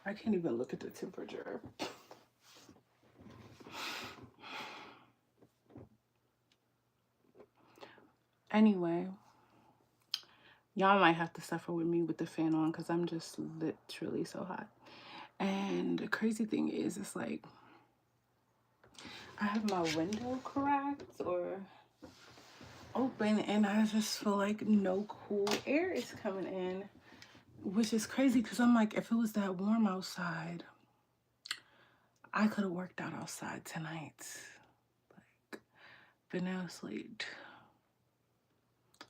I can't even look at the temperature. Anyway, y'all might have to suffer with me with the fan on because I'm just literally so hot. And the crazy thing is, it's like I have my window cracked or open, and I just feel like no cool air is coming in, which is crazy because I'm like, if it was that warm outside, I could have worked out outside tonight. Like, but now it's late.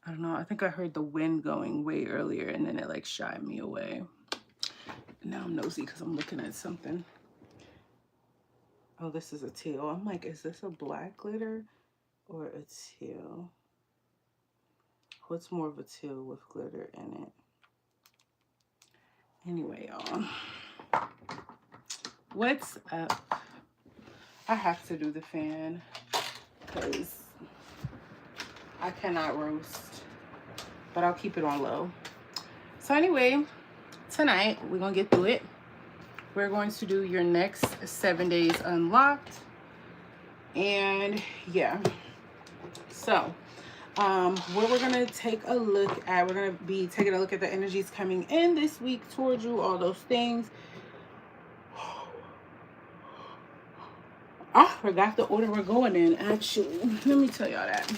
I don't know. I think I heard the wind going way earlier, and then it like shied me away. Now I'm nosy because I'm looking at something. Oh, this is a teal. I'm like, is this a black glitter or a teal? What's more of a teal with glitter in it? Anyway, y'all, what's up? I have to do the fan because I cannot roast, but I'll keep it on low. So anyway, tonight we're gonna get through it. We're going to do your next 7 days unlocked. And yeah, so what we're gonna take a look at, we're gonna be taking a look at the energies coming in this week towards you, all those things. I forgot the order we're going in, actually. Let me tell y'all that,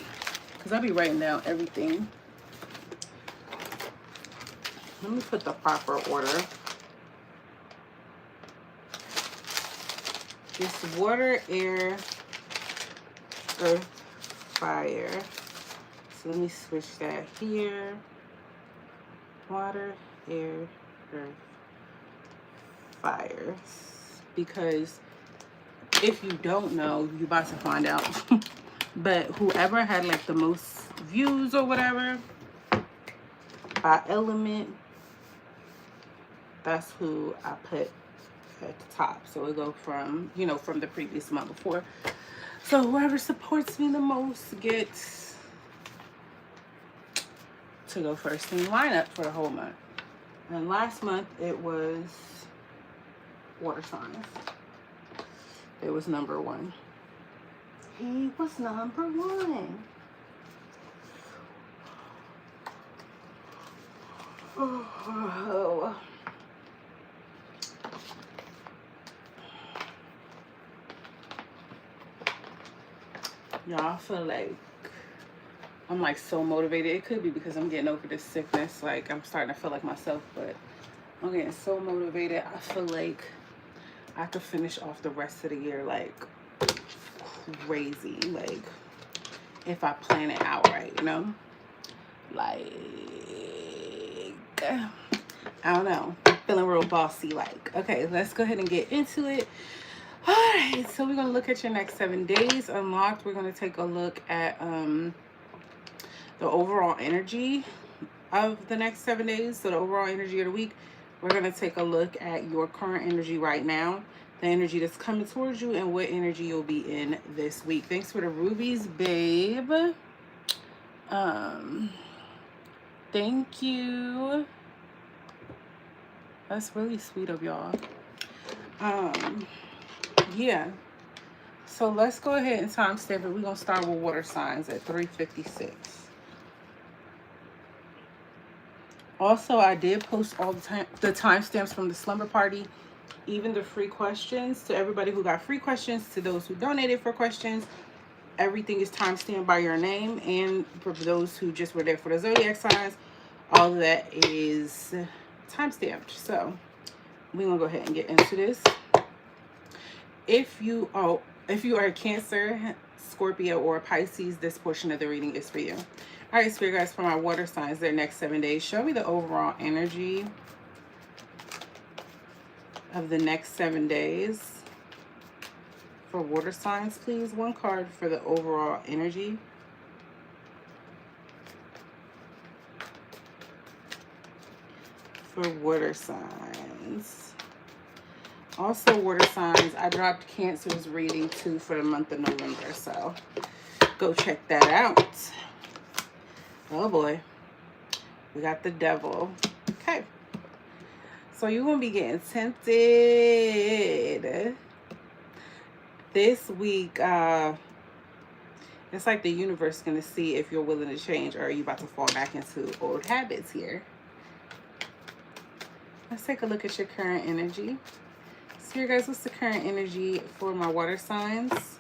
because I'll be writing down everything. Let me put the proper order. It's water, air, earth, fire. So let me switch that here. Water, air, earth, fire. Because if you don't know, you're about to find out. But whoever had like the most views or whatever by element, that's who I put at the top. So it go from, you know, from the previous month before. So whoever supports me the most gets to go first in lineup for the whole month. And last month it was water signs. It was number one. He was number one. Oh. Y'all, I feel like I'm like so motivated. It could be because I'm getting over this sickness. Like I'm starting to feel like myself, but I'm getting so motivated. I feel like I could finish off the rest of the year like crazy. Like if I plan it out right, you know? Like, I don't know. I'm feeling real bossy like. Okay, let's go ahead and get into it. All right, so we're going to look at your next 7 days unlocked. We're going to take a look at the overall energy of the next 7 days. So the overall energy of the week. We're going to take a look at your current energy right now, the energy that's coming towards you, and what energy you'll be in this week. Thanks for the rubies, babe. Thank you. That's really sweet of y'all. Yeah. So let's go ahead and timestamp it. We're going to start with water signs at 3:56. Also, I did post all the timestamps from the slumber party, even the free questions. To everybody who got free questions, to those who donated for questions, everything is timestamped by your name. And for those who just were there for the zodiac signs, all of that is timestamped. So we're going to go ahead and get into this. If you are a Cancer, Scorpio, or Pisces, this portion of the reading is for you. All right, Spirit guides, for my water signs, their next 7 days, show me the overall energy of the next 7 days for water signs, please. One card for the overall energy. For water signs. Also, water signs, I dropped Cancer's reading too for the month of November, so go check that out. Oh boy, we got the Devil. Okay, So you're going to be getting tempted this week. It's like the universe is going to see if you're willing to change, or are you about to fall back into old habits here. Let's take a look at your current energy. So here, guys, what's the current energy for my water signs?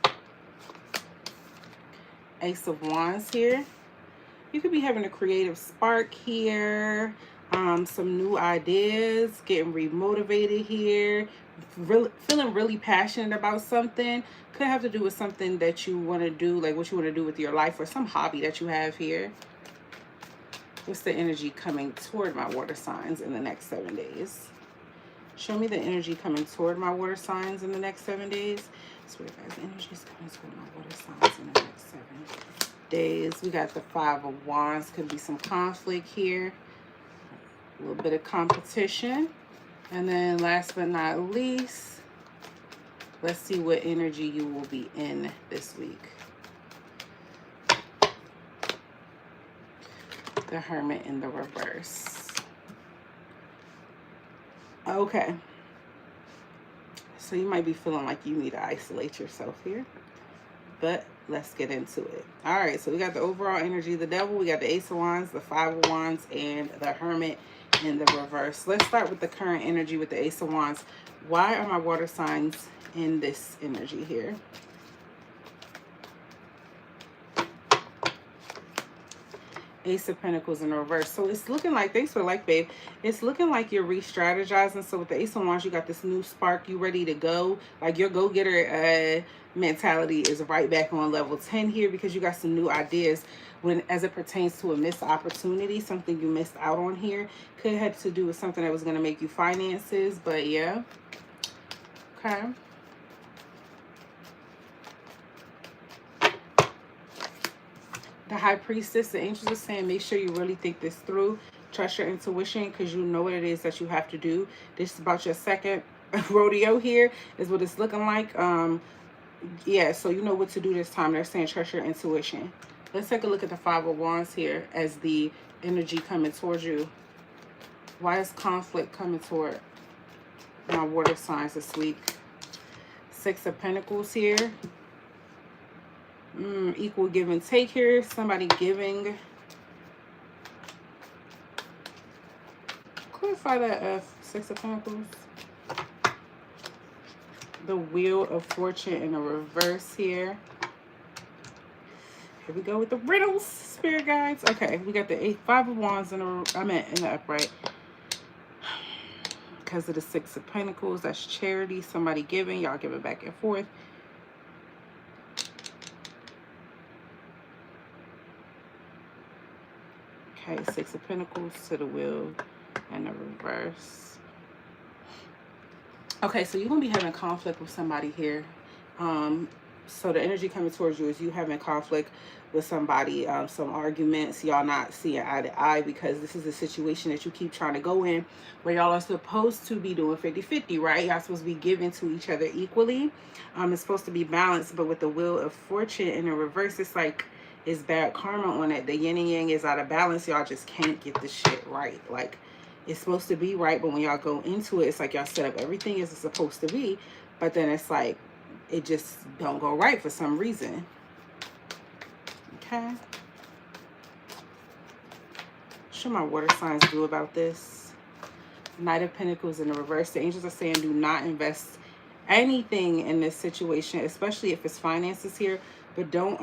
Ace of Wands here. You could be having a creative spark here. Some new ideas, getting remotivated here. Feeling really passionate about something. Could have to do with something that you want to do, like what you want to do with your life, or some hobby that you have here. What's the energy coming toward my water signs in the next 7 days? Show me the energy coming toward my water signs in the next 7 days. Swear, guys, the energy is coming toward my water signs in the next 7 days. We got the Five of Wands. Could be some conflict here. A little bit of competition. And then last but not least, let's see what energy you will be in this week. The Hermit in the reverse. Okay. So you might be feeling like you need to isolate yourself here. But let's get into it. All right, so we got the overall energy of the Devil. We got the Ace of Wands, the Five of Wands, and the Hermit in the reverse. Let's start with the current energy with the Ace of Wands. Why are my water signs in this energy here? Ace of Pentacles in reverse. So it's looking like, thanks for the like, babe. It's looking like you're re-strategizing. So with the Ace of Wands, you got this new spark. You ready to go. Like your go-getter mentality is right back on level 10 here, because you got some new ideas when, as it pertains to a missed opportunity, something you missed out on here. Could have to do with something that was going to make you finances, but yeah. Okay. The High Priestess, the angels are saying, make sure you really think this through. Trust your intuition, because you know what it is that you have to do. This is about your second rodeo here, is what it's looking like. Yeah, so you know what to do this time. They're saying trust your intuition. Let's take a look at the Five of Wands here as the energy coming towards you. Why is conflict coming toward my water signs this week? Six of Pentacles here. Equal give and take here. Somebody giving. Clarify that Six of Pentacles. The Wheel of Fortune in a reverse here. Here we go with the riddles, spirit guides. Okay, we got the Five of Wands in the upright. Because of the Six of Pentacles, that's charity. Somebody giving, y'all giving back and forth. Okay, Six of Pentacles to the Wheel and the reverse. Okay, so you're going to be having conflict with somebody here. So the energy coming towards you is you having conflict with somebody, some arguments, y'all not seeing eye to eye, because this is a situation that you keep trying to go in where y'all are supposed to be doing 50-50, right? Y'all supposed to be giving to each other equally. It's supposed to be balanced, but with the Wheel of Fortune in the reverse, it's like it's bad karma on it. The yin and yang is out of balance. Y'all just can't get the shit right. Like, it's supposed to be right, but when y'all go into it, it's like y'all set up everything as it's supposed to be, but then it's like it just don't go right for some reason. Okay. What should my water signs do about this? Knight of Pentacles in the reverse. The angels are saying do not invest anything in this situation, especially if it's finances here, but don't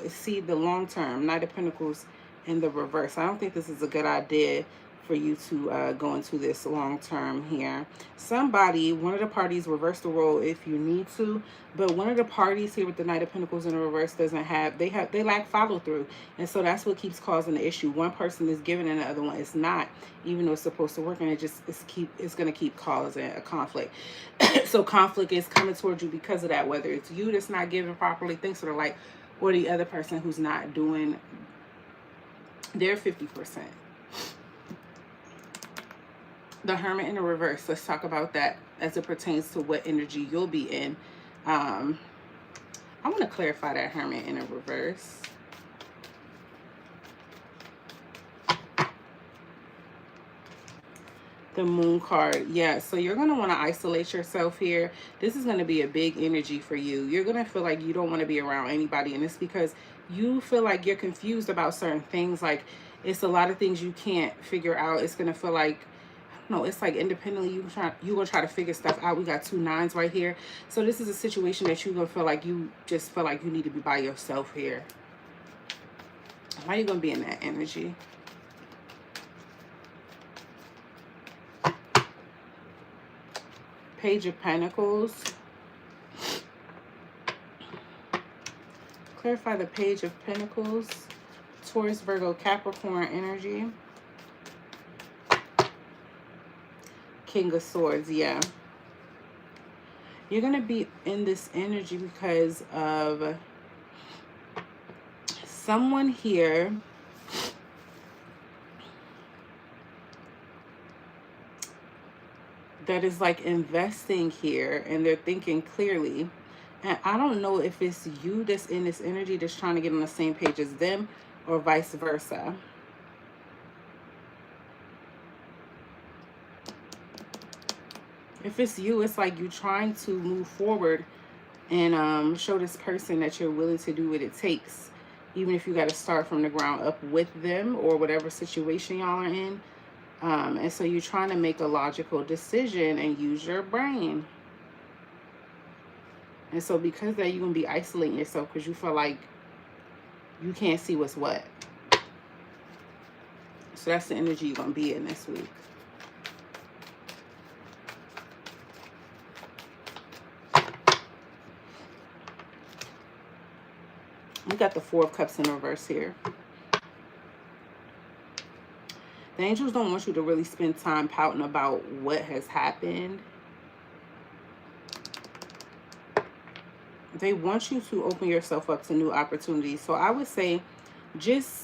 see the long term. Knight of Pentacles in the reverse. I don't think this is a good idea for you to go into this long term here. Somebody, one of the parties, reverse the role if you need to, but one of the parties here with the Knight of Pentacles in the reverse doesn't have, they lack follow through, and so that's what keeps causing the issue. One person is giving and the other one is not, even though it's supposed to work, and it's going to keep causing a conflict. So conflict is coming towards you because of that, whether it's you that's not giving properly, things that are like, or the other person who's not doing their 50%. The Hermit in the reverse. Let's talk about that as it pertains to what energy you'll be in. I want to clarify that Hermit in the reverse. The Moon card. Yeah, so you're going to want to isolate yourself here. This is going to be a big energy for you. You're going to feel like you don't want to be around anybody. And it's because you feel like you're confused about certain things. Like, it's a lot of things you can't figure out. It's going to feel like, no, it's like independently you're gonna try to figure stuff out. We got 2 9s right here. So this is a situation that you're gonna feel like you just feel like you need to be by yourself here. Why are you gonna be in that energy? Page of Pentacles. Clarify the Page of Pentacles. Taurus, Virgo, Capricorn energy. King of Swords, yeah. You're going to be in this energy because of someone here that is like investing here and they're thinking clearly. And I don't know if it's you that's in this energy that's trying to get on the same page as them or vice versa. If it's you, it's like you trying to move forward and show this person that you're willing to do what it takes, even if you got to start from the ground up with them or whatever situation y'all are in. And so you're trying to make a logical decision and use your brain. And so because of that, you're going to be isolating yourself because you feel like you can't see what's what. So that's the energy you're going to be in this week. We got the 4 of Cups in reverse here. The angels don't want you to really spend time pouting about what has happened. They want you to open yourself up to new opportunities. So I would say just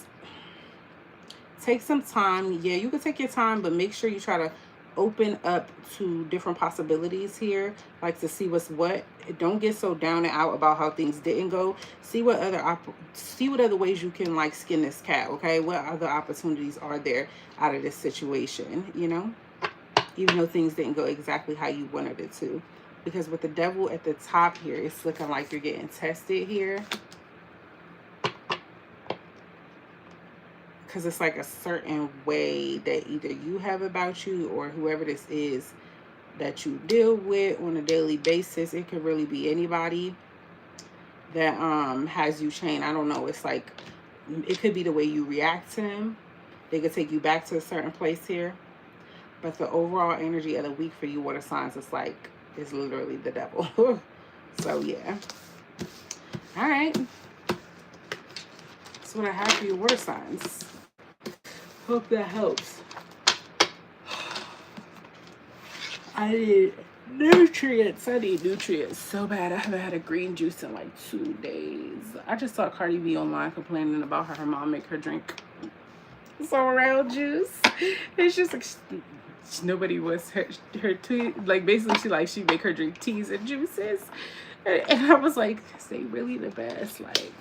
take some time. Yeah, you can take your time, but make sure you try to open up to different possibilities here, like to see what's what. Don't get so down and out about how things didn't go. See what other ways you can like skin this cat, okay? What other opportunities are there out of this situation, you know? Even though things didn't go exactly how you wanted it to. Because with the Devil at the top here, it's looking like you're getting tested here. Because it's like a certain way that either you have about you or whoever this is that you deal with on a daily basis. It could really be anybody that has you chained. I don't know. It's like, it could be the way you react to them. They could take you back to a certain place here. But the overall energy of the week for you water signs is like, it's literally the Devil. So yeah. All right. That's what I have for your water signs. Hope that helps. I need nutrients. I need nutrients so bad. I haven't had a green juice in like 2 days. I just saw Cardi B online complaining about her mom make her drink some round juice. It's just like nobody was her tea. Like basically she make her drink teas and juices. And I was like, is they really the best? Like,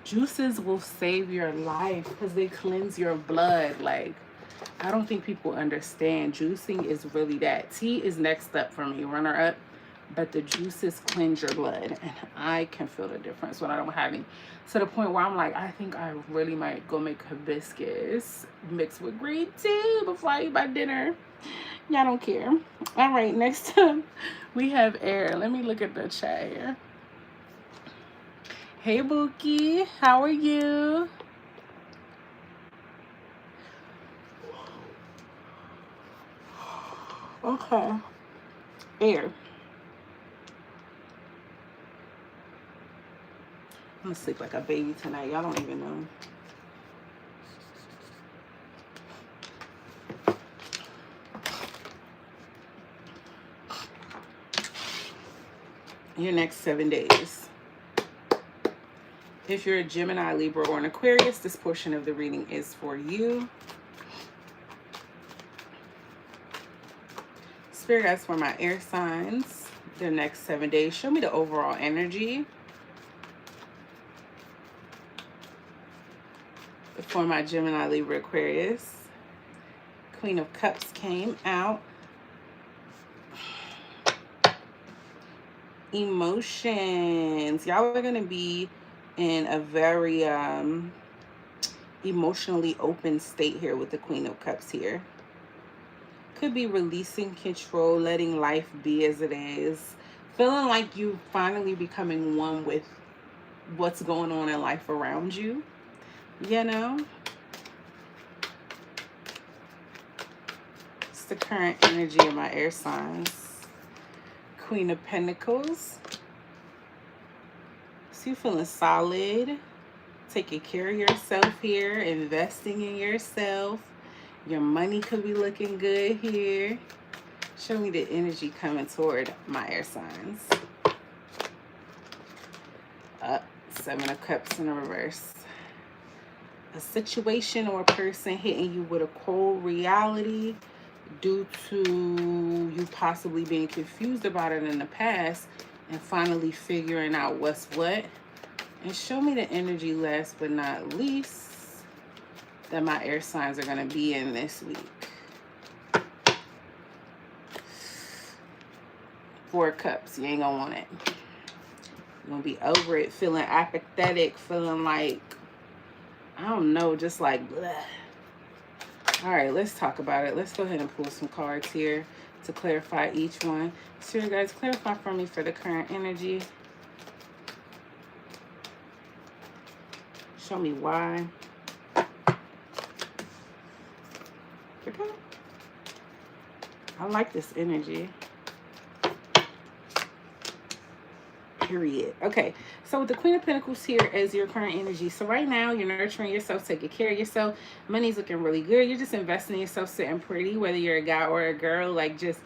juices will save your life because they cleanse your blood. Like, I don't think people understand. Juicing is really that. Tea is next up for me, runner up. But the juices cleanse your blood. And I can feel the difference when I don't have any. To the point where I'm like, I think I really might go make hibiscus mixed with green tea before I eat my dinner. Y'all don't care. All right, next up, we have air. Let me look at the chat here. Hey, Bookie. How are you? Okay. Air. I'm gonna sleep like a baby tonight. Y'all don't even know. Your next 7 days. If you're a Gemini, Libra, or an Aquarius, this portion of the reading is for you. Spirit guides for my air signs, the next 7 days. Show me the overall energy for my Gemini, Libra, Aquarius. Queen of Cups came out. Emotions. Y'all are going to be in a very emotionally open state here with the Queen of Cups here. Could be releasing control, letting life be as it is. Feeling like you finally becoming one with what's going on in life around you. You know? It's the current energy of my air signs. Queen of Pentacles. So you're feeling solid. Taking care of yourself here. Investing in yourself. Your money could be looking good here. Show me the energy coming toward my air signs. Seven of Cups in the reverse. A situation or a person hitting you with a cold reality due to you possibly being confused about it in the past and finally figuring out what's what. And show me the energy, last but not least, that my air signs are going to be in this week. Four of Cups. You ain't going to want it. You're going to be over it, feeling apathetic, feeling like, I don't know, just like, bleh. All right, let's talk about it. Let's go ahead and pull some cards here to clarify each one. So you guys, clarify for me for the current energy. Show me why. Okay. I like this energy. Period. Okay, so with the Queen of Pentacles here as your current energy. So right now, you're nurturing yourself, taking care of yourself. Money's looking really good. You're just investing in yourself, sitting pretty, whether you're a guy or a girl, like just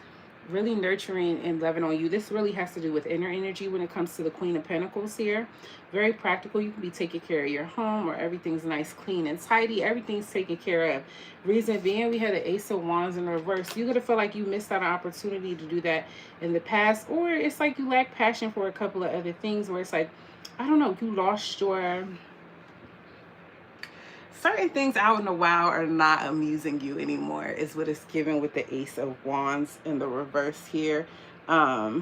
really nurturing and loving on you. This really has to do with inner energy when it comes to the Queen of Pentacles here. Very practical. You can be taking care of your home, or everything's nice, clean, and tidy. Everything's taken care of. Reason being, we had the Ace of Wands in reverse. You're going to feel like you missed out on an opportunity to do that in the past, or it's like you lack passion for a couple of other things, where it's like, I don't know, you lost your... Certain things out in the wild are not amusing you anymore, is what it's given with the Ace of Wands in the reverse here. Yeah,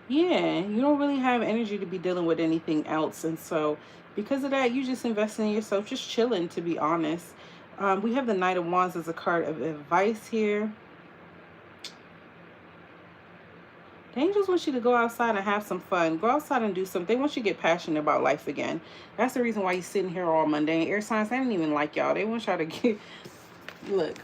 you don't really have energy to be dealing with anything else. And so because of that, you just invest in yourself, just chilling, to be honest. We have the Knight of Wands as a card of advice here. The angels want you to go outside and have some fun. Go outside and do something. They want you to get passionate about life again. That's the reason why you're sitting here all mundane. Air signs, they don't even like y'all. They want y'all to get... Look.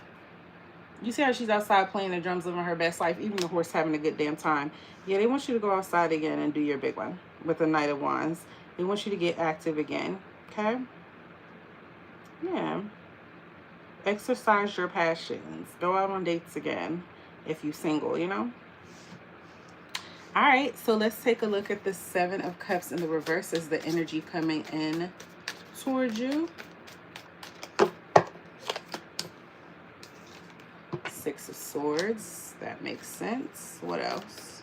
You see how she's outside playing the drums, living her best life, even the horse having a good damn time. Yeah, they want you to go outside again and do your big one with the Knight of Wands. They want you to get active again, okay? Yeah. Exercise your passions. Go out on dates again if you're single, you know? All right, so let's take a look at the Seven of Cups in the reverse as the energy coming in towards you. Six of Swords, that makes sense. What else?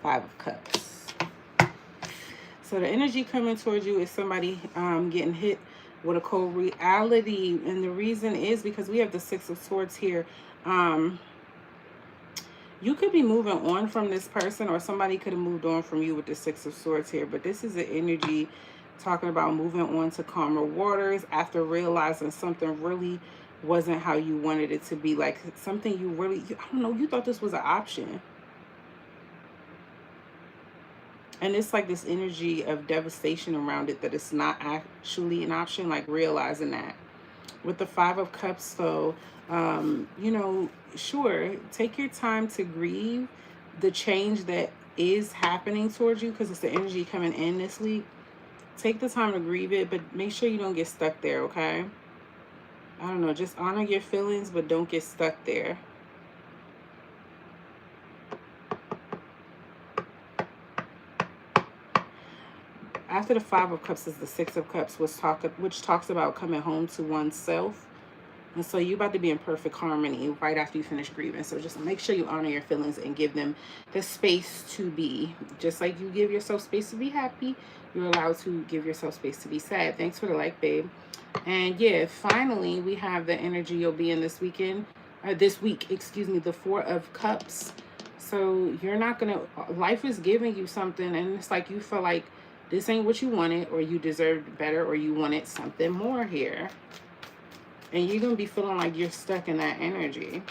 Five of Cups. So the energy coming towards you is somebody getting hit with a cold reality, and the reason is because we have the Six of Swords here. You could be moving on from this person, or somebody could have moved on from you with the Six of Swords here. But this is the energy talking about moving on to calmer waters after realizing something really wasn't how you wanted it to be. Like something you really, I don't know, you thought this was an option. And it's like this energy of devastation around it, that it's not actually an option, like realizing that. With the Five of Cups, though, you know, sure, take your time to grieve the change that is happening towards you, because it's the energy coming in this week. Take the time to grieve it, but make sure you don't get stuck there, okay? I don't know, just honor your feelings, but don't get stuck there. After the Five of Cups is the Six of Cups, which talks about coming home to oneself. And so you about to be in perfect harmony right after you finish grieving. So just make sure you honor your feelings and give them the space to be. Just like you give yourself space to be happy, you're allowed to give yourself space to be sad. Thanks for the like, babe. And yeah, finally, we have the energy you'll be in this weekend. This week, excuse me, the Four of Cups. So you're not going to... Life is giving you something, and it's like you feel like this ain't what you wanted, or you deserved better, or you wanted something more here. And you're going to be feeling like you're stuck in that energy.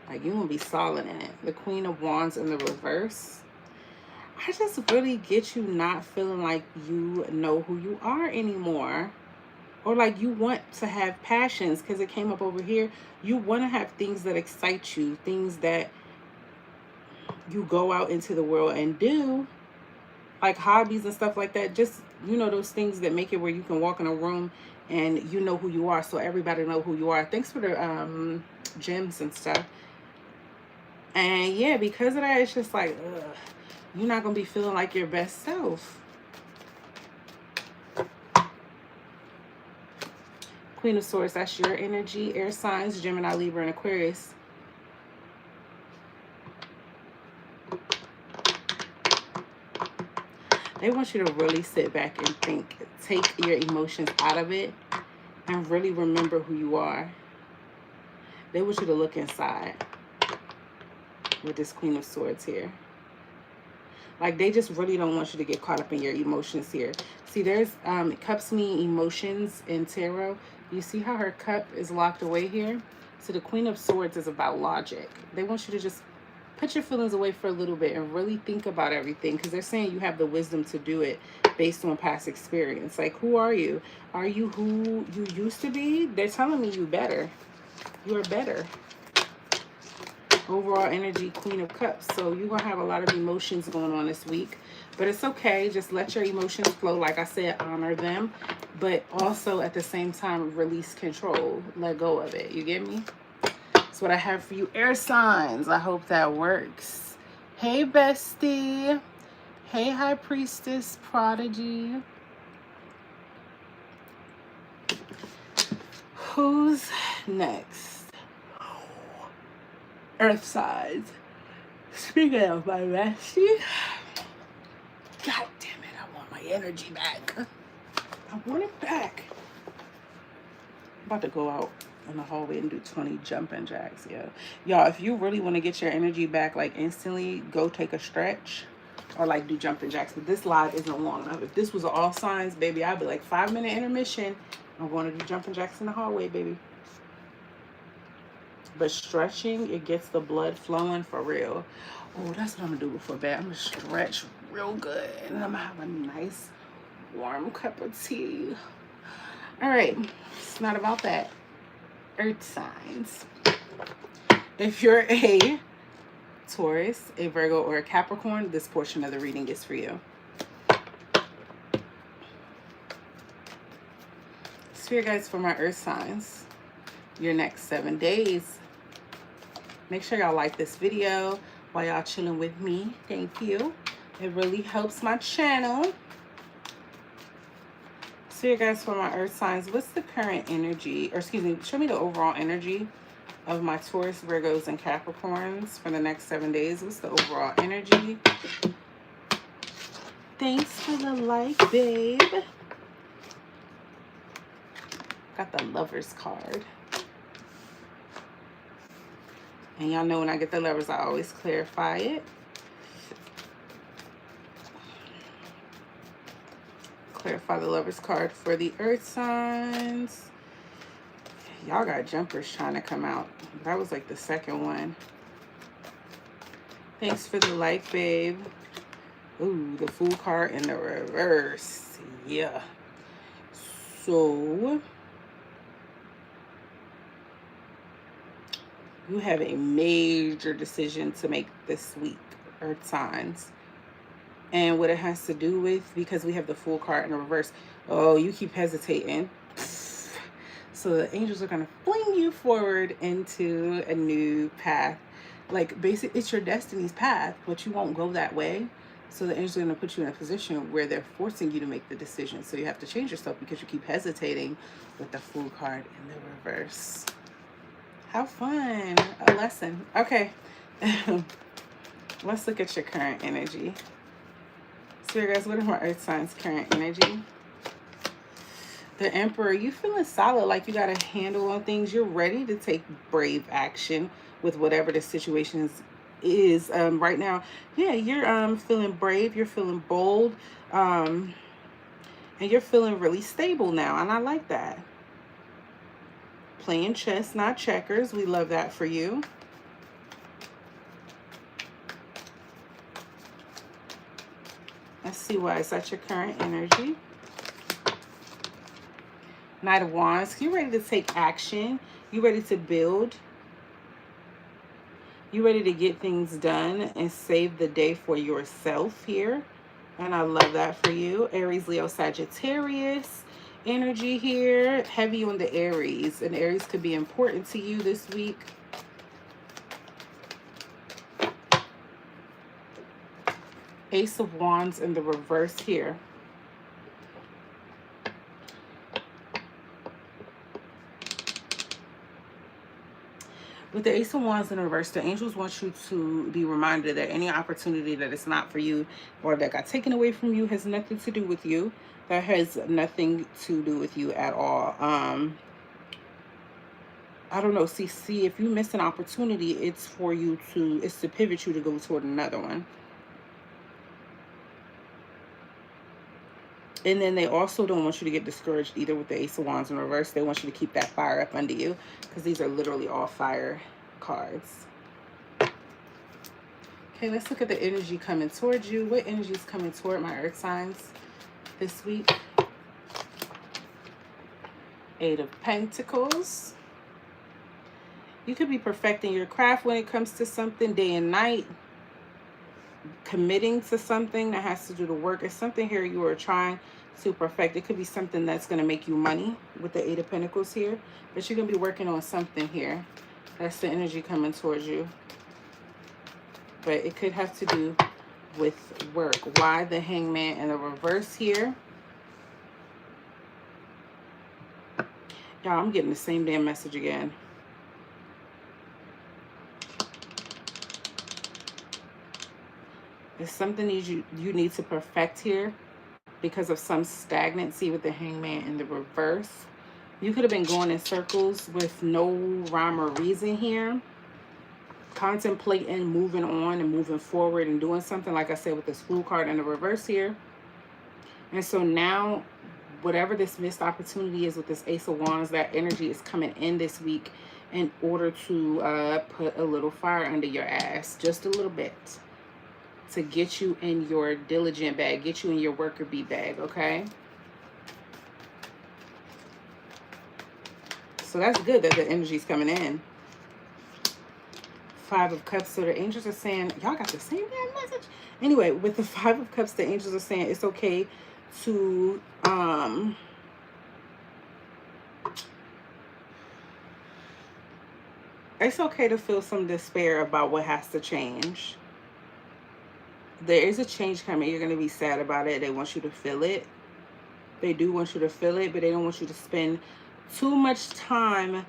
Like you're going to be solid in it. The Queen of Wands in the reverse. I just really get you not feeling like you know who you are anymore. Or like you want to have passions, because it came up over here. You want to have things that excite you. Things that you go out into the world and do. Like hobbies and stuff like that. Just, you know, those things that make it where you can walk in a room and you know who you are, so everybody know who you are. Thanks for the gems and stuff. And yeah, because of that, it's just like, ugh, you're not going to be feeling like your best self. Queen of Swords, that's your energy. Air signs, Gemini, Libra, and Aquarius. They want you to really sit back and think. Take your emotions out of it and really remember who you are. They want you to look inside with this Queen of Swords here. Like, they just really don't want you to get caught up in your emotions here. See, there's cups mean emotions in tarot. You see how her cup is locked away here? So the Queen of Swords is about logic. They want you to just put your feelings away for a little bit and really think about everything, because they're saying you have the wisdom to do it based on past experience. Like, who are you? Are you who you used to be? They're telling me you better. You're better. Overall energy, Queen of Cups. So you're going to have a lot of emotions going on this week. But it's okay. Just let your emotions flow. Like I said, honor them. But also at the same time, release control. Let go of it. You get me? That's what I have for you, air signs. I hope that works. Hey, bestie. Hey, High Priestess, Prodigy. Who's next? Earth signs. Speaking of my bestie, God damn it, I want my energy back. I want it back. I'm about to go out in the hallway and do 20 jumping jacks. Y'all, if you really want to get your energy back like instantly, go take a stretch or like do jumping jacks. But this live isn't long enough. If this was all signs, baby, I'd be like 5-minute intermission. I'm going to do jumping jacks in the hallway, baby. But stretching, it gets the blood flowing for real. Oh, that's what I'm gonna do before bed. I'm gonna stretch real good, and I'm gonna have a nice warm cup of tea. All right, it's not about that. Earth signs. If you're a Taurus, a Virgo, or a Capricorn, this portion of the reading is for you. Spirit guides for my earth signs. Your next 7 days. Make sure y'all like this video while y'all chilling with me. Thank you. It really helps my channel. Spirit guides for my earth signs. What's the current energy, or excuse me, show me the overall energy of my Taurus, Virgos, and Capricorns for the next 7 days. What's the overall energy? Thanks for the like, babe. Got the Lovers card. And y'all know when I get the Lovers, I always clarify it. Clarify the Lovers card for the earth signs. Y'all got jumpers trying to come out. That was like the second one. Thanks for the like, babe. Ooh, the Fool card in the reverse. Yeah. So you have a major decision to make this week, earth signs. And what it has to do with, because we have the Fool card in the reverse. Oh, you keep hesitating. So the angels are going to fling you forward into a new path. Like, basically, it's your destiny's path, but you won't go that way. So the energy is going to put you in a position where they're forcing you to make the decision. So you have to change yourself because you keep hesitating with the Fool card in the reverse. How fun. A lesson. Okay. Let's look at your current energy. Spirit guys, what are my earth signs' current energy? The Emperor, you feeling solid, like you got a handle on things. You're ready to take brave action with whatever the situation is right now. Yeah, you're feeling brave, you're feeling bold, and you're feeling really stable now, and I like that. Playing chess, not checkers. We love that for you. Let's see why is that your current energy. Knight of Wands, you ready to take action. You ready to build. You ready to get things done and save the day for yourself here. And I love that for you. Aries, Leo, Sagittarius energy here. Heavy on the Aries. And Aries could be important to you this week. Ace of Wands in the reverse here. With the Ace of Wands in reverse, the angels want you to be reminded that any opportunity that is not for you or that got taken away from you has nothing to do with you. That has nothing to do with you at all. I don't know. See, if you miss an opportunity, it's to pivot you to go toward another one. And then they also don't want you to get discouraged either with the Ace of Wands in reverse. They want you to keep that fire up under you because these are literally all fire cards. Okay, let's look at the energy coming towards you. What energy is coming toward my earth signs this week? Eight of Pentacles. You could be perfecting your craft when it comes to something day and night. Committing to something that has to do the work. It's something here you are trying to perfect. It could be something that's going to make you money with the Eight of Pentacles here, but you're going to be working on something here. That's the energy coming towards you, but it could have to do with work. Why the Hangman in the reverse here? Y'all, I'm getting the same damn message again. It's something you need to perfect here because of some stagnancy with the Hangman in the reverse. You could have been going in circles with no rhyme or reason here. Contemplating moving on and moving forward and doing something, like I said, with this Fool card in the reverse here. And so now, whatever this missed opportunity is with this Ace of Wands, that energy is coming in this week in order to put a little fire under your ass. Just a little bit. To get you in your diligent bag, get you in your worker bee bag, okay? So that's good that the energy's coming in. Five of Cups, so the angels are saying, y'all got the same damn message. Anyway, with the Five of Cups, the angels are saying it's okay to, it's okay to feel some despair about what has to change. There is a change coming. You're going to be sad about it. They want you to feel it. They do want you to feel it, but they don't want you to spend too much time.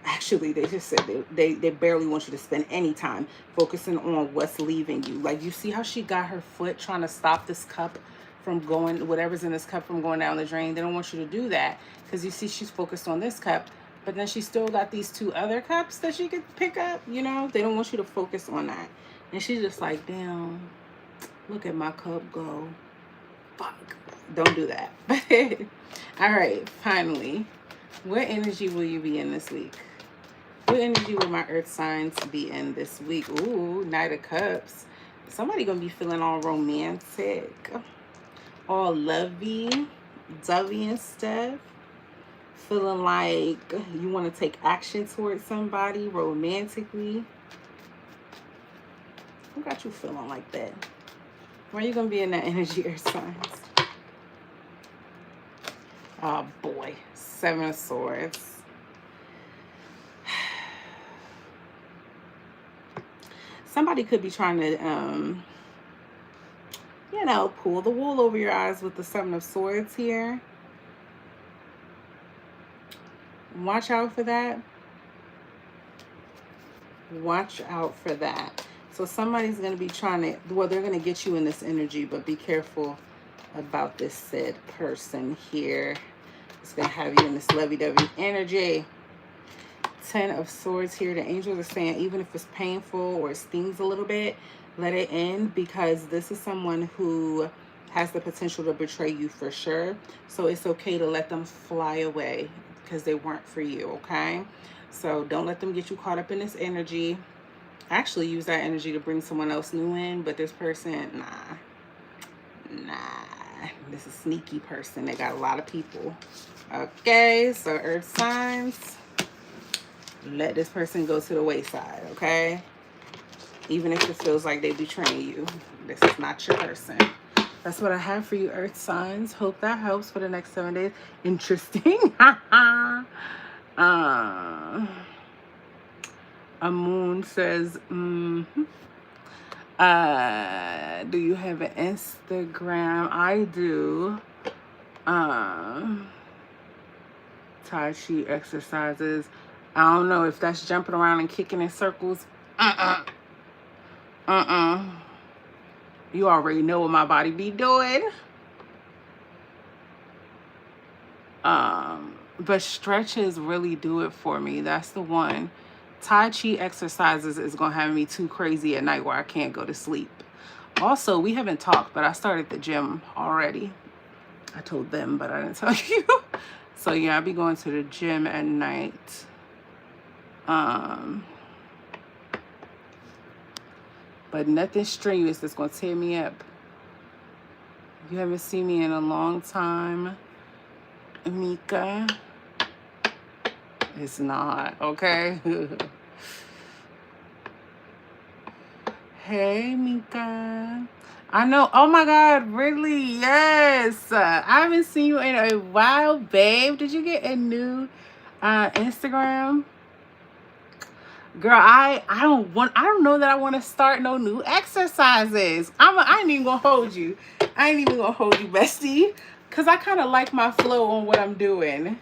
Actually, they just said they barely want you to spend any time focusing on what's leaving you. Like, you see how she got her foot trying to stop this cup from going, whatever's in this cup from going down the drain. They don't want you to do that because you see she's focused on this cup, but then she still got these two other cups that she could pick up, you know? They don't want you to focus on that. And she's just like, damn. Look at my cup go. Fuck. Don't do that. All right, finally. What energy will you be in this week? What energy will my earth signs be in this week? Ooh, Knight of Cups. Somebody gonna be feeling all romantic. All lovey, dovey and stuff. Feeling like you want to take action towards somebody romantically. Who got you feeling like that? Where are you going to be in that energy, earth signs? Oh, boy. Seven of Swords. Somebody could be trying to you know, pull the wool over your eyes with the Seven of Swords here. Watch out for that. Watch out for that. So somebody's going to be trying to, well, they're going to get you in this energy, but be careful about this said person here. It's going to have you in this lovey-dovey energy. 10 of Swords here. The angels are saying even if it's painful or it stings a little bit, let it end, because this is someone who has the potential to betray you for sure. So it's okay to let them fly away because they weren't for you, okay? So don't let them get you caught up in this energy. Actually use that energy to bring someone else new in, but this person, nah. This is a sneaky person. They got a lot of people. Okay, so earth signs, let this person go to the wayside, okay? Even if it feels like they betraying you, this is not your person. That's what I have for you, earth signs. Hope that helps for the next 7 days. Interesting. A moon says, do you have an Instagram? I do. Tai Chi exercises. I don't know if that's jumping around and kicking in circles. You already know what my body be doing. But stretches really do it for me. That's the one. Tai Chi exercises is going to have me too crazy at night where I can't go to sleep. Also, we haven't talked, but I started the gym already. I told them, but I didn't tell you. So yeah, I'll be going to the gym at night. But nothing strenuous that's going to tear me up. You haven't seen me in a long time, Mika. It's not, okay? Hey, Mika. I know. Oh, my God. Really? Yes. I haven't seen you in a while, babe. Did you get a new Instagram? Girl, I don't know that I want to start no new exercises. I ain't even gonna hold you. I ain't even gonna hold you, bestie. Cause I kind of like my flow on what I'm doing.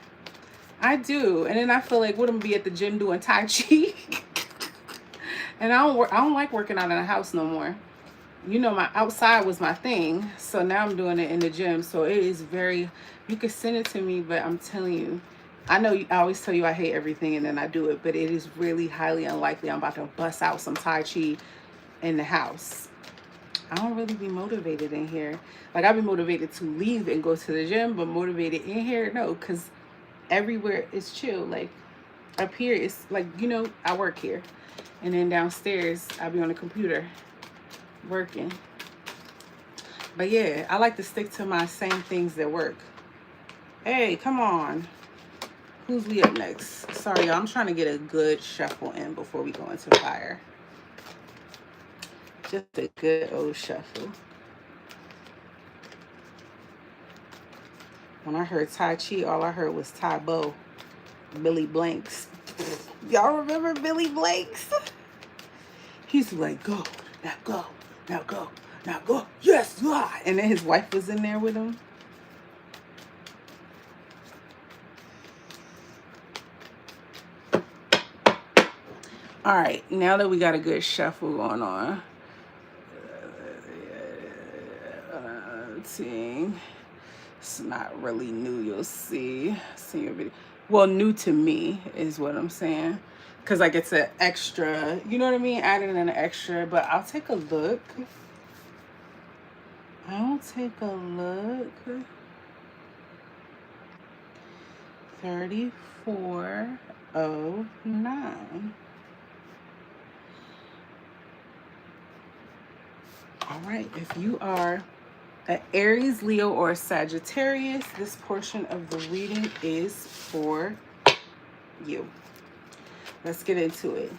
I do. And then I feel like what I'm gonna be at the gym doing Tai Chi. And I don't like working out in the house no more. You know, my outside was my thing. So now I'm doing it in the gym. So it is very, you can send it to me, but I'm telling you, I know I always tell you I hate everything and then I do it, but it is really highly unlikely I'm about to bust out some Tai Chi in the house. I don't really be motivated in here. Like, I've been motivated to leave and go to the gym, but motivated in here, no, because everywhere is chill. Like, up here, it's like, you know, I work here. And then downstairs, I'll be on the computer working. But yeah, I like to stick to my same things that work. Hey, come on. Who's we up next? Sorry, y'all. I'm trying to get a good shuffle in before we go into fire. Just a good old shuffle. When I heard Tai Chi, all I heard was Tai Bo. Billy Blanks. Y'all remember Billy Blanks? He's like, go, now go, now go, now go. Yes, yeah. And then his wife was in there with him. All right, now that we got a good shuffle going on, let's see. It's not really new, you'll see. See your video. Well, new to me is what I'm saying. Because like it's an extra, you know what I mean? Adding in an extra, but I'll take a look. I'll take a look. 3409. All right, if you are an Aries, Leo, or a Sagittarius, this portion of the reading is for you. Let's get into it.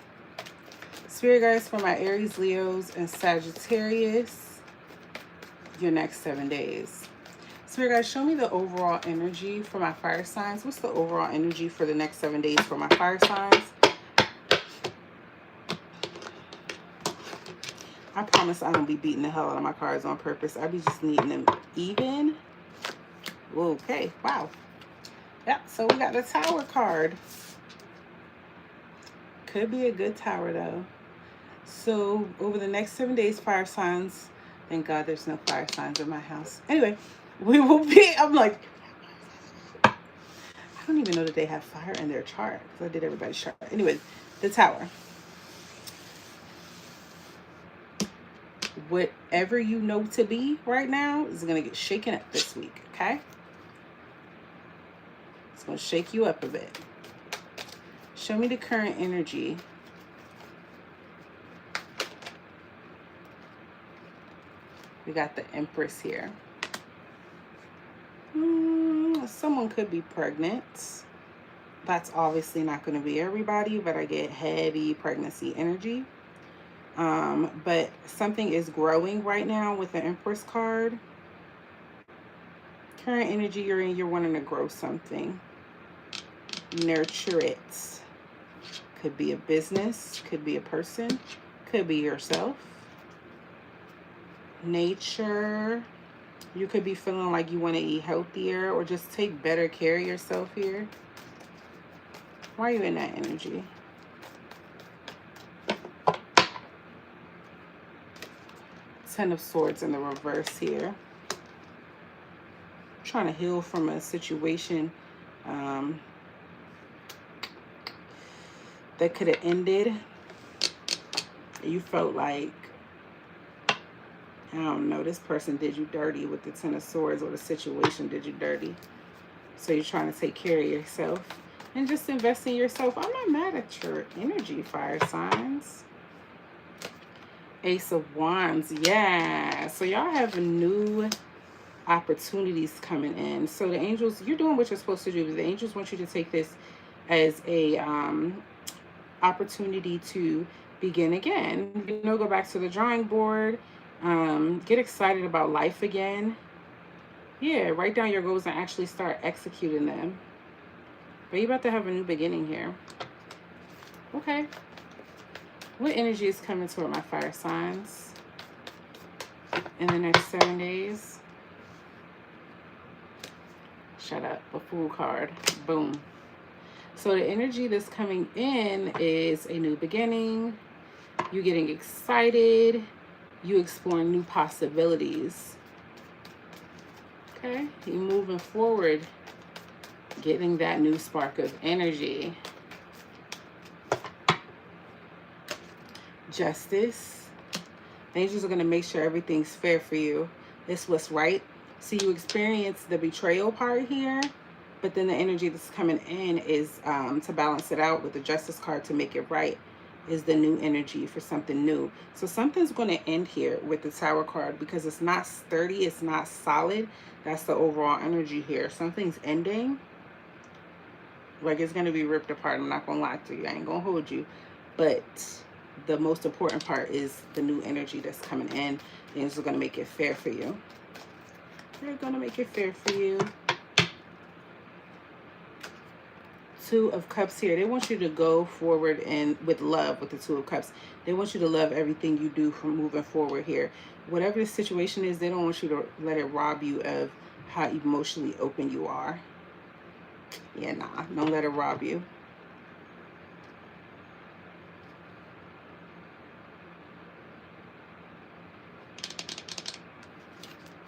Spirit guides for my Aries, Leos, and Sagittarius, your next 7 days. Spirit guides, show me the overall energy for my fire signs. What's the overall energy for the next 7 days for my fire signs? I promise I don't be beating the hell out of my cards on purpose. I be just needing them even. Okay, wow. Yep, so we got the Tower card. Could be a good tower, though. So, over the next 7 days, fire signs. Thank God there's no fire signs in my house. Anyway, we will be, I'm like, I don't even know that they have fire in their chart because I did everybody's chart. Anyway, the Tower. Whatever you know to be right now is going to get shaken up this week, okay? It's going to shake you up a bit. Show me the current energy. We got the Empress here. Someone could be pregnant. That's obviously not going to be everybody, but I get heavy pregnancy energy. But something is growing right now with the Empress card. Current energy you're in, you're wanting to grow something. Nurture it. Could be a business, could be a person, could be yourself. Nature. You could be feeling like you want to eat healthier or just take better care of yourself here. Why are you in that energy? Ten of Swords in the reverse here. Trying to heal from a situation that could have ended. You felt like, I don't know, this person did you dirty with the Ten of Swords, or the situation did you dirty. So you're trying to take care of yourself and just invest in yourself. I'm not mad at your energy, fire signs. Ace of Wands, yeah. So y'all have new opportunities coming in. So the angels, you're doing what you're supposed to do. The angels want you to take this as a opportunity to begin again. You know, go back to the drawing board. Get excited about life again. Yeah, write down your goals and actually start executing them. But you're about to have a new beginning here. Okay. What energy is coming toward my fire signs in the next 7 days? Shut up. A Fool card. Boom. So the energy that's coming in is a new beginning. You getting excited. You exploring new possibilities. Okay. You moving forward. Getting that new spark of energy. Justice. The angels are going to make sure everything's fair for you. It's what's right. So you experience the betrayal part here, but then the energy that's coming in is to balance it out with the Justice card to make it right is the new energy for something new. So something's going to end here with the Tower card because it's not sturdy, it's not solid. That's the overall energy here. Something's ending. Like it's going to be ripped apart. I'm not going to lie to you. I ain't going to hold you. But the most important part is the new energy that's coming in. The angels are going to make it fair for you. They're going to make it fair for you. Two of Cups here. They want you to go forward and with love with the Two of Cups. They want you to love everything you do from moving forward here. Whatever the situation is, they don't want you to let it rob you of how emotionally open you are. Yeah, nah. Don't let it rob you.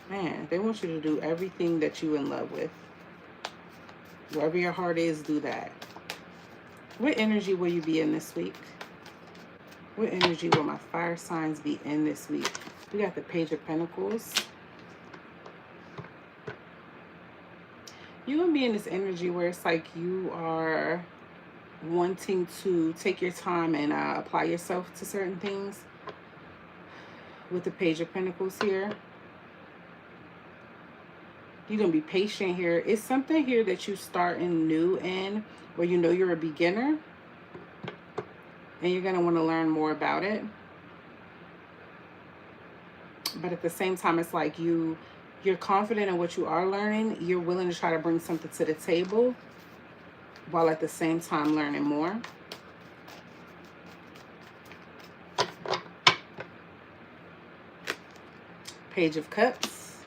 Man, they want you to do everything that you're in love with. Wherever your heart is, do that. What energy will you be in this week? What energy will my fire signs be in this week? We got the Page of Pentacles. You're going to be in this energy where it's like you are wanting to take your time and apply yourself to certain things. With the Page of Pentacles here. You're going to be patient here. It's something here that you starting new in where you know you're a beginner. And you're going to want to learn more about it. But at the same time, it's like you're confident in what you are learning. You're willing to try to bring something to the table while at the same time learning more. Page of Cups.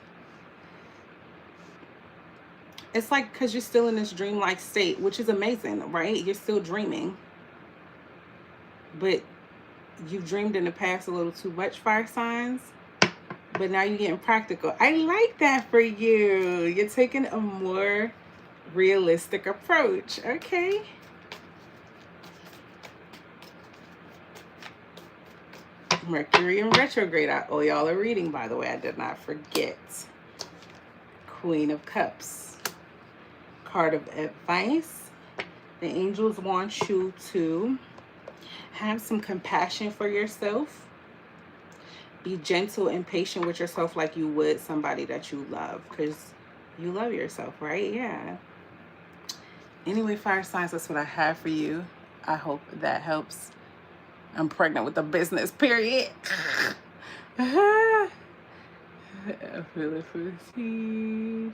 It's like because you're still in this dreamlike state, which is amazing, right? You're still dreaming. But you've dreamed in the past a little too much, fire signs. But now you're getting practical. I like that for you. You're taking a more realistic approach. Okay. Mercury in retrograde. I owe y'all a reading, by the way. I did not forget. Queen of Cups. Card of advice. The angels want you to have some compassion for yourself. Be gentle and patient with yourself like you would somebody that you love, because you love yourself, right? Yeah. Anyway, fire signs, that's what I have for you. I hope that helps. I'm pregnant with a business, period. I feel it for the seed.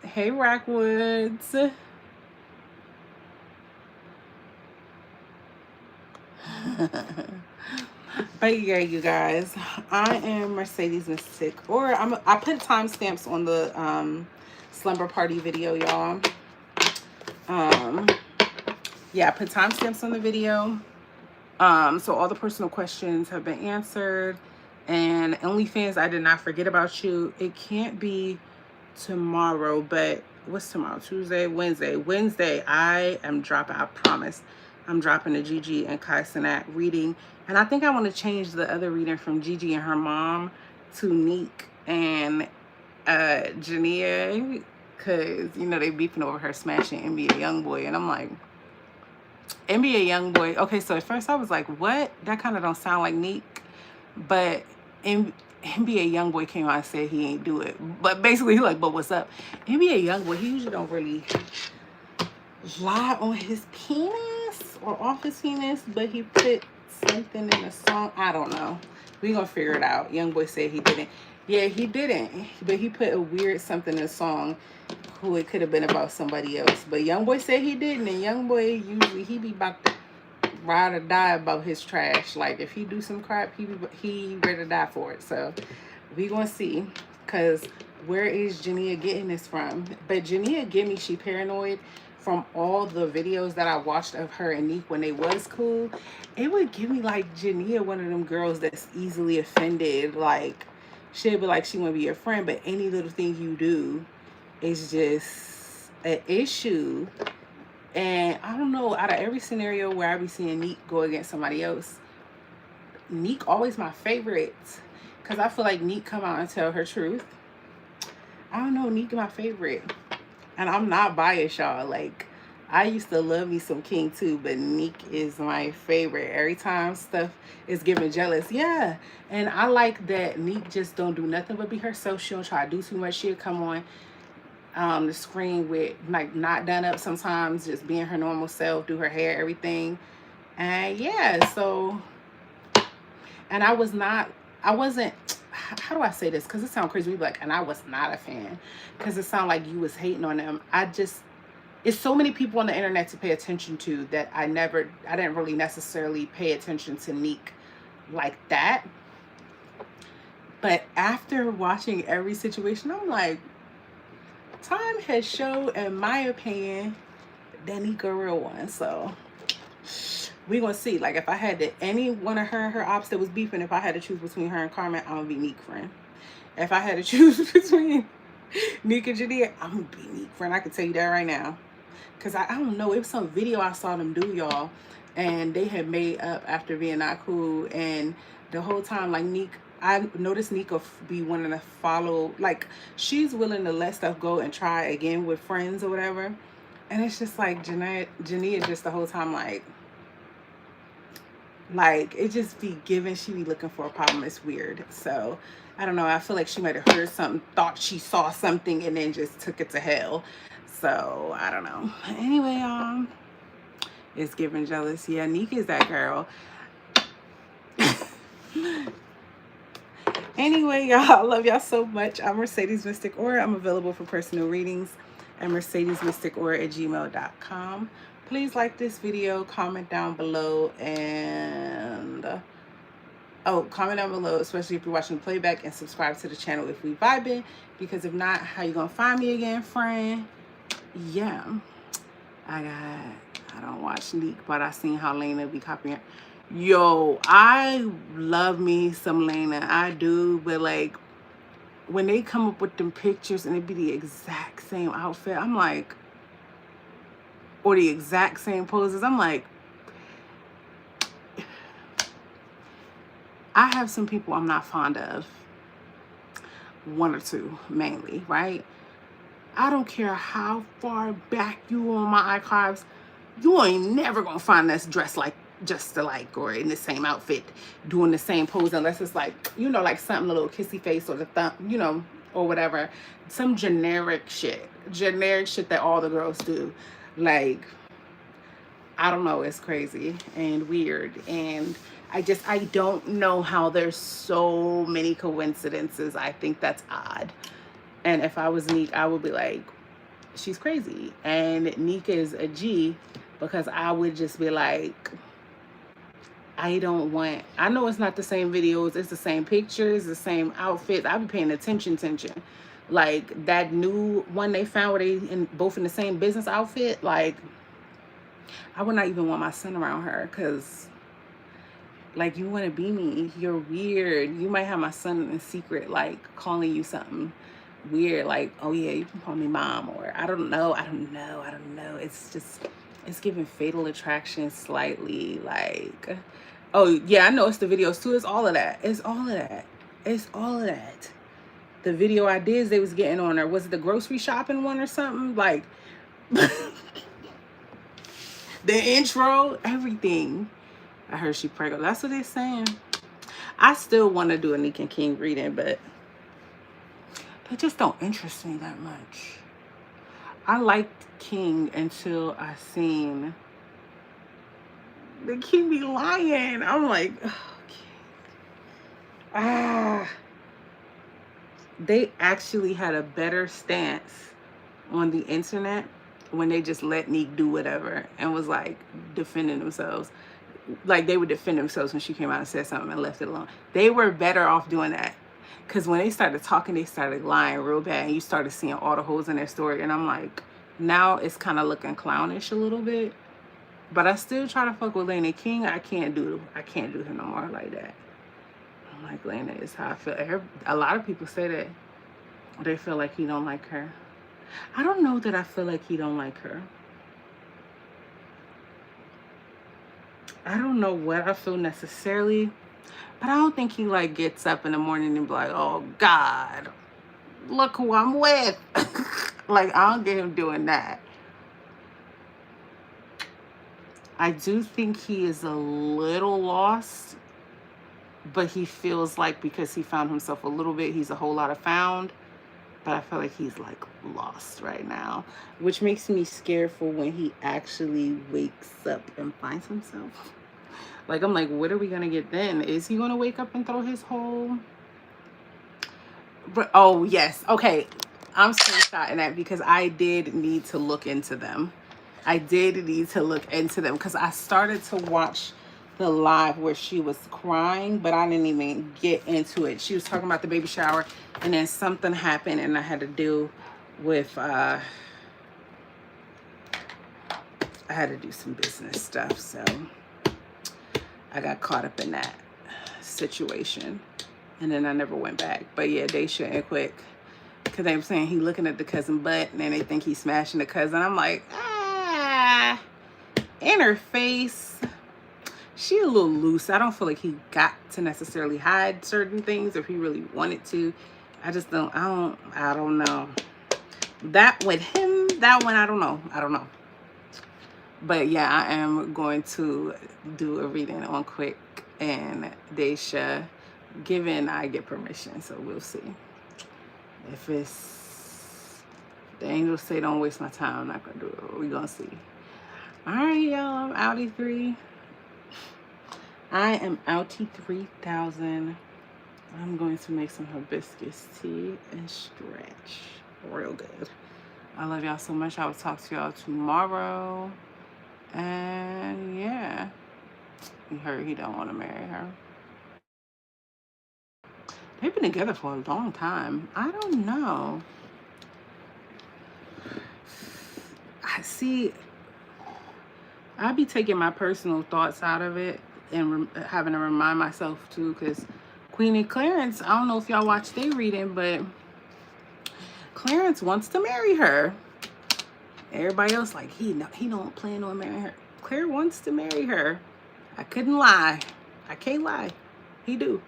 Hey, Rockwoods. But yeah, you guys, I am Mercedes Mystic, or I put timestamps on the slumber party video, y'all. Yeah, I put timestamps on the video. So all the personal questions have been answered. And OnlyFans, I did not forget about you. It can't be tomorrow, but what's tomorrow? Tuesday, Wednesday, I am dropping, I promise. I'm dropping the Gigi and Kai Cenat reading. And I think I want to change the other reading from Gigi and her mom to Neek and Jania, because, you know, they beefing over her smashing NBA Youngboy. And I'm like, NBA Youngboy. Okay, so at first I was like, what? That kind of don't sound like Neek. But NBA Youngboy came out and said he ain't do it. But basically, he's like, but what's up? NBA Youngboy, he usually don't really lie on his penis or off his penis, but he put something in a song. I don't know. We gonna figure it out. Youngboy said he didn't. Yeah, he didn't. But he put a weird something in a song who it could have been about somebody else. But Youngboy said he didn't. And Youngboy, usually he be about to ride or die about his trash. Like, if he do some crap, he ready to die for it. So we gonna see. Because where is Jania getting this from? But Jania give me she paranoid from all the videos that I watched of her and Neek when they was cool. It would give me like Jania, one of them girls that's easily offended. Like, she'll be like, she want to be your friend, but any little thing you do is just an issue. And I don't know, out of every scenario where I be seeing Neek go against somebody else, Neek always my favorite. Because I feel like Neek come out and tell her truth. I don't know, Neek my favorite. And I'm not biased, y'all. Like, I used to love me some King too, but Neek is my favorite. Every time stuff is giving jealous. Yeah. And I like that Neek just don't do nothing but be herself. She don't try to do too much. She'll come on the screen with like not done up sometimes, just being her normal self, do her hair, everything. And yeah, so, and I wasn't, how do I say this? Because it sounds crazy. We be like, and I was not a fan. Because it sounded like you was hating on them. It's so many people on the internet to pay attention to that I didn't really necessarily pay attention to Neek like that. But after watching every situation, I'm like, time has showed, in my opinion, that Neek a real one. So we gonna see. Like, if I had to, any one of her ops that was beefing, if I had to choose between her and Carmen, I'm gonna be Neek friend. If I had to choose between Neek and Jania, I'm gonna be Neek friend. I can tell you that right now. Because I don't know, it was some video I saw them do, y'all, and they had made up after being not cool. And the whole time, like, Neek, I noticed Neek will be wanting to follow, like, she's willing to let stuff go and try again with friends or whatever. And it's just like Jania just the whole time, like it just be given, she be looking for a problem. It's weird. So I don't know, I feel like she might have heard something, thought she saw something, and then just took it to hell. So I don't know. Anyway, it's giving jealous. Yeah, Neek is that girl. Anyway, y'all, I love y'all so much. I'm Mercedes Mystic Aura. I'm available for personal readings at mercedesmysticaura@gmail.com. Please like this video, comment down below, and Oh, comment down below, especially if you're watching the playback, and subscribe to the channel if we vibing. Because if not, how you gonna find me again, friend? Yeah, I don't watch Neek, but I seen how Lena be copying. Yo, I love me some Lena, I do, but like when they come up with them pictures and it be the exact same outfit, I'm like, or the exact same poses, I'm like, I have some people I'm not fond of, one or two mainly, right? I don't care how far back you on my archives, you ain't never gonna find us dressed like just alike or in the same outfit doing the same pose, unless it's like, you know, like something a little kissy face or the thumb, you know, or whatever, some generic shit that all the girls do. Like, I don't know, it's crazy and weird, and I don't know how there's so many coincidences. I think that's odd. And if I was Neek, I would be like, she's crazy. And Neek is a G, because I would just be like, I know it's not the same videos, it's the same pictures, the same outfits. I'd be paying attention. Like that new one they found where they both in the same business outfit, like I would not even want my son around her, because like, you want to be me, you're weird. You might have my son in secret, like calling you something weird, like, oh yeah, you can call me mom, or I don't know. It's just, it's giving Fatal Attraction slightly, like, oh yeah, I know it's the videos too. It's all of that. The video ideas they was getting on her, was it the grocery shopping one or something, like the intro, everything. I heard she pregnant. That's what they're saying. I still want to do a Neek and King reading, but they just don't interest me that much. I liked King until I seen the King be lying. I'm like, oh, okay. They actually had a better stance on the internet when they just let Neek do whatever and was like defending themselves. Like, they would defend themselves when she came out and said something and left it alone. They were better off doing that. Because when they started talking, they started lying real bad. And you started seeing all the holes in their story. And I'm like, now it's kind of looking clownish a little bit. But I still try to fuck with Lena. King, I can't do him no more like that. I'm like, Lena is how I feel. A lot of people say that. They feel like he don't like her. I don't know that I feel like he don't like her. I don't know what I feel necessarily, but I don't think he like gets up in the morning and be like, oh God, look who I'm with. Like, I don't get him doing that. I do think he is a little lost, but he feels like because he found himself a little bit, he's a whole lot of found. But I feel like he's like lost right now, which makes me scared for when he actually wakes up and finds himself. Like, I'm like, what are we gonna get then? Is he gonna wake up and throw his whole... But oh yes, okay, I'm screenshotting that because I did need to look into them. Because I started to watch the live where she was crying, but I didn't even get into it. She was talking about the baby shower, and then something happened and I had to deal with I had to do some business stuff, so I got caught up in that situation, and then I never went back. But yeah, they shouldn't quit, because they were saying he looking at the cousin butt, and then they think he's smashing the cousin. I'm like, in her face. She a little loose. I don't feel like he got to necessarily hide certain things if he really wanted to. I don't know. That with him, that one, I don't know. But yeah, I am going to do a reading on Quick and Daisha, given I get permission. So we'll see. If the angels say don't waste my time, I'm not gonna do it. We're gonna see. All right, y'all. I'm outie 3. I am outie 3000. I'm going to make some hibiscus tea and stretch real good. I love y'all so much. I will talk to y'all tomorrow. And yeah, you heard he don't want to marry her. They've been together for a long time. I don't know. I see. I'd be taking my personal thoughts out of it and having to remind myself too, because Queenie Clarence, I don't know if y'all watch their reading, but Clarence wants to marry her. Everybody else like he don't plan on marrying her. Claire wants to marry her. I couldn't lie. I can't lie. He do.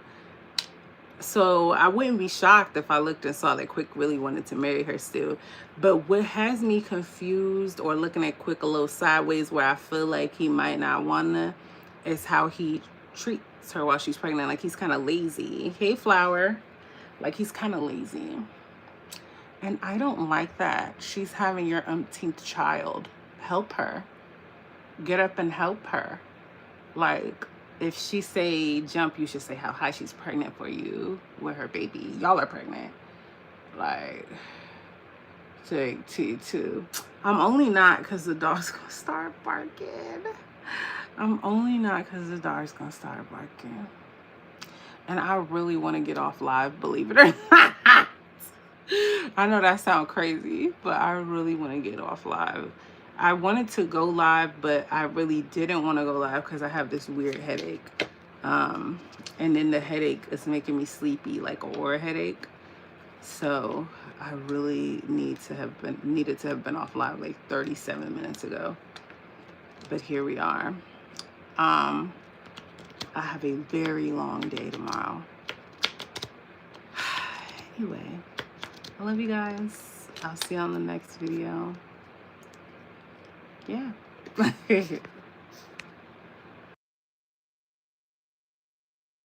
So I wouldn't be shocked if I looked and saw that Quick really wanted to marry her still. But what has me confused or looking at Quick a little sideways where I feel like he might not wanna is how he treats her while she's pregnant. Like he's kind of lazy. Hey, Flower. Like he's kind of lazy. And I don't like that. She's having your umpteenth child. Help her. Get up and help her. Like, if she say jump, you should say how high she's pregnant for you with her baby. Y'all are pregnant. Like, I'm only not because the dog's gonna start barking. I'm only not because the dog's gonna start barking. And I really want to get off live, believe it or not. I know that sounds crazy, but I really want to get off live. I wanted to go live, but I really didn't want to go live because I have this weird headache. And then the headache is making me sleepy, like a aura headache. So I really needed to have been off live like 37 minutes ago. But here we are. I have a very long day tomorrow. Anyway, I love you guys. I'll see you on the next video. Yeah.